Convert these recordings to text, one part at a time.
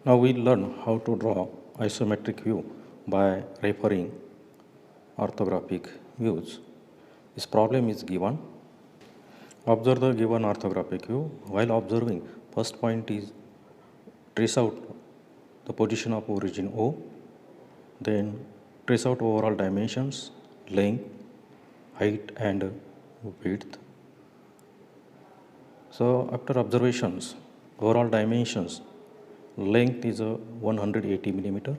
Now we'll learn how to draw isometric view by referring orthographic views. This problem is given. Observe the given orthographic view. While observing, first point is trace out the position of origin O, then trace out overall dimensions, length, height and width. So after observations, overall dimensions, length is a 180 millimeter,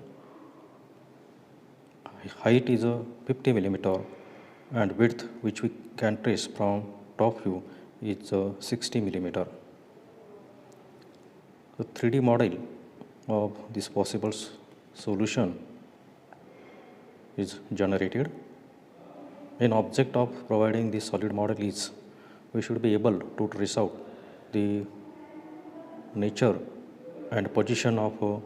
height is a 50 millimeter, and width, which we can trace from top view, is 60 millimeter. The 3D model of this possible solution is generated. An object of providing this solid model is we should be able to trace out the nature and position of a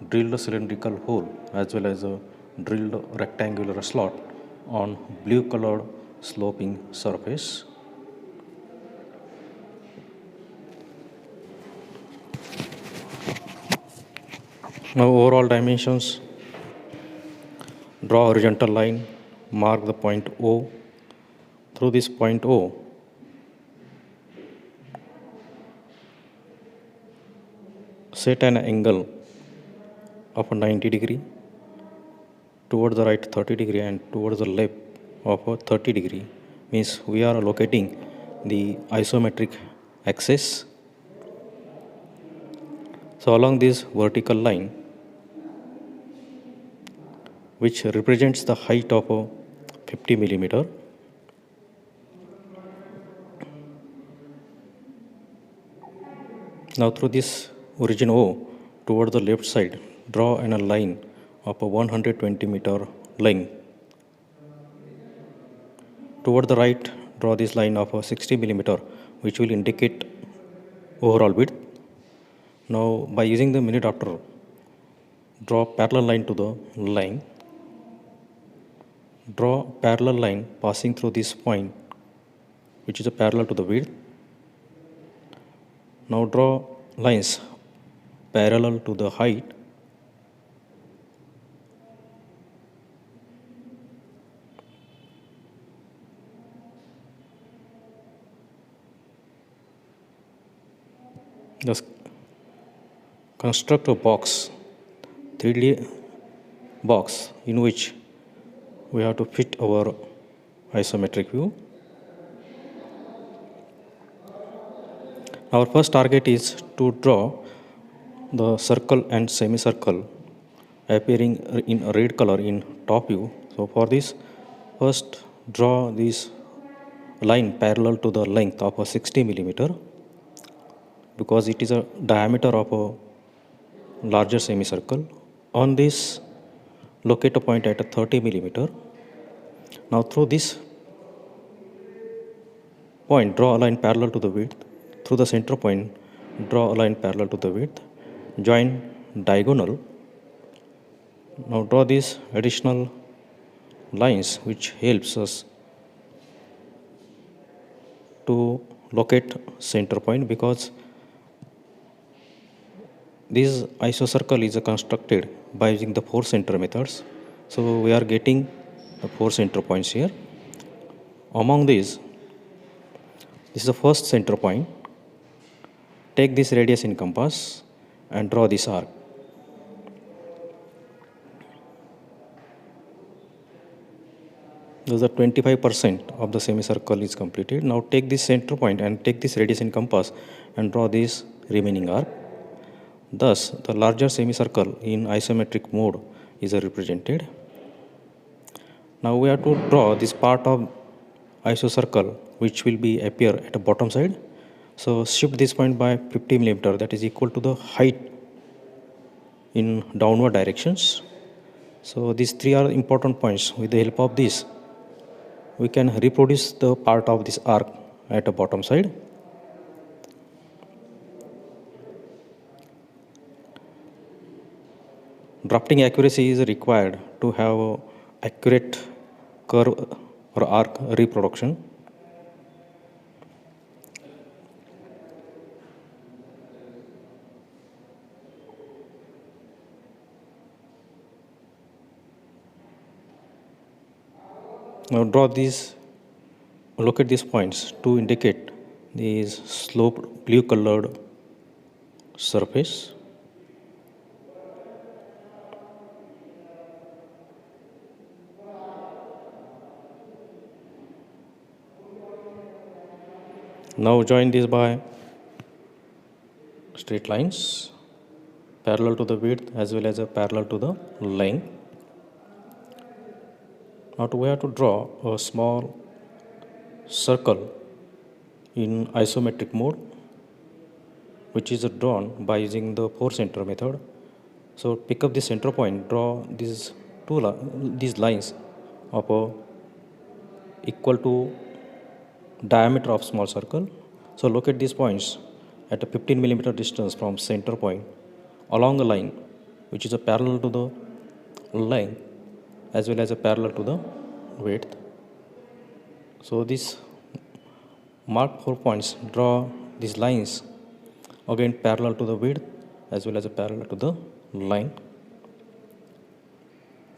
drilled cylindrical hole as well as a drilled rectangular slot on blue colored sloping surface. Now overall dimensions, draw horizontal line, mark the point O. Through this point O, set an angle of 90 degree, towards the right 30 degree and towards the left of 30 degree, means we are locating the isometric axis. So along this vertical line, which represents the height of 50 millimeter, now through this origin O toward the left side, draw a line of 120 meter length. Toward the right, draw this line of 60 millimeter, which will indicate overall width. Now by using the minute after, draw parallel line to the line. Draw parallel line passing through this point, which is a parallel to the width. Now draw lines parallel to the height. Thus construct a box, 3D box, in which we have to fit our isometric view. Our first target is to draw the circle and semicircle appearing in red color in top view. So for this, first draw this line parallel to the length of 60 millimeter, because it is a diameter of a larger semicircle. On this, locate a point at 30 millimeter. Now through this point, draw a line parallel to the width. Through the center point, draw a line parallel to the width. Join diagonal. Now draw these additional lines which helps us to locate center point, because this isocircle is constructed by using the 4 center methods. So we are getting the 4 center points here. Among these, this is the first center point. Take this radius in compass and draw this arc. Thus the 25% of the semicircle is completed. Now take this center point and take this radius in compass and draw this remaining arc. Thus the larger semicircle in isometric mode is represented. Now we have to draw this part of isocircle which will be appear at the bottom side. So shift this point by 50 millimeter, that is equal to the height in downward directions. So these 3 are important points. With the help of this, we can reproduce the part of this arc at the bottom side. Drafting accuracy is required to have accurate curve or arc reproduction. Now draw these, locate these points to indicate these sloped blue colored surface. Now join this by straight lines parallel to the width as well as a parallel to the length. Now we have to draw a small circle in isometric mode, which is drawn by using the 4 center method. So pick up the center point, draw these these lines of a equal to diameter of small circle. So locate these points at a 15 millimeter distance from center point along a line which is a parallel to the length as well as a parallel to the width. So these marked 4 points, draw these lines again parallel to the width as well as a parallel to the line.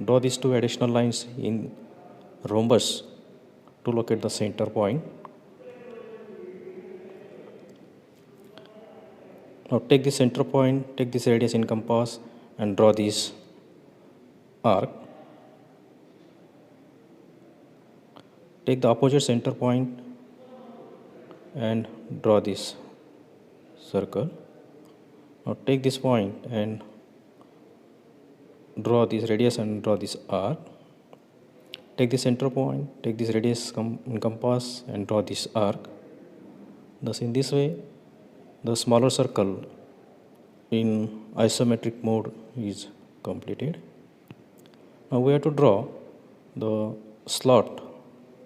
Draw these 2 additional lines in rhombus to locate the center point. Now take the center point, take this radius in compass and draw this arc. Take the opposite center point and draw this circle. Now take this point and draw this radius and draw this arc. Take the center point, take this radius in compass and draw this arc. Thus in this way the smaller circle in isometric mode is completed. Now we have to draw the slot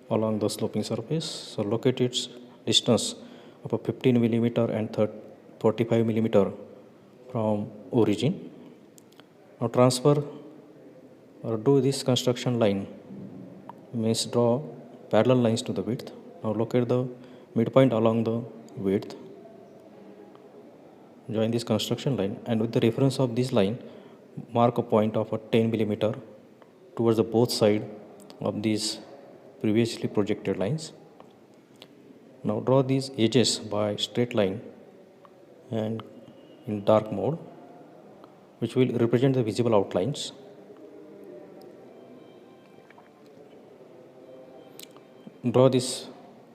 along the sloping surface. So locate its distance of a 15 millimeter and 45 millimeter from origin. Now transfer or do this construction line, means draw parallel lines to the width. Now locate the midpoint along the width. Join this construction line and with the reference of this line mark a point of a 10 millimeter towards the both side of these previously projected lines. Now draw these edges by straight line and in dark mode, which will represent the visible outlines. Draw this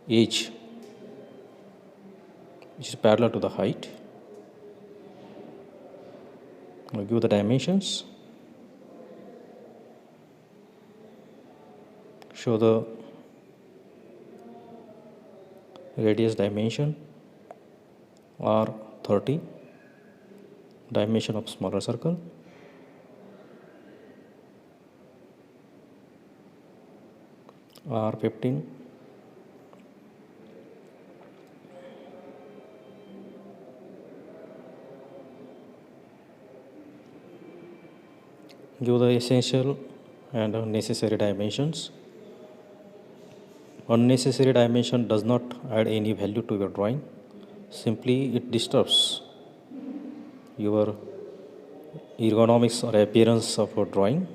edge which is parallel to the height. Now give the dimensions. Show the radius dimension or 30, dimension of smaller circle. Or 15. Give the essential and necessary dimensions. Unnecessary dimension does not add any value to your drawing. Simply it disturbs your ergonomics or appearance of your drawing.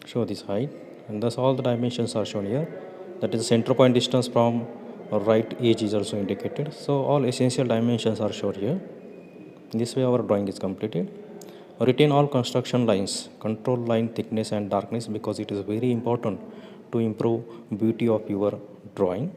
Show this height, and thus all the dimensions are shown here. That is the center point distance from right edge is also indicated. So all essential dimensions are shown here. This way our drawing is completed. Retain all construction lines, control line thickness and darkness, because it is very important to improve beauty of your drawing.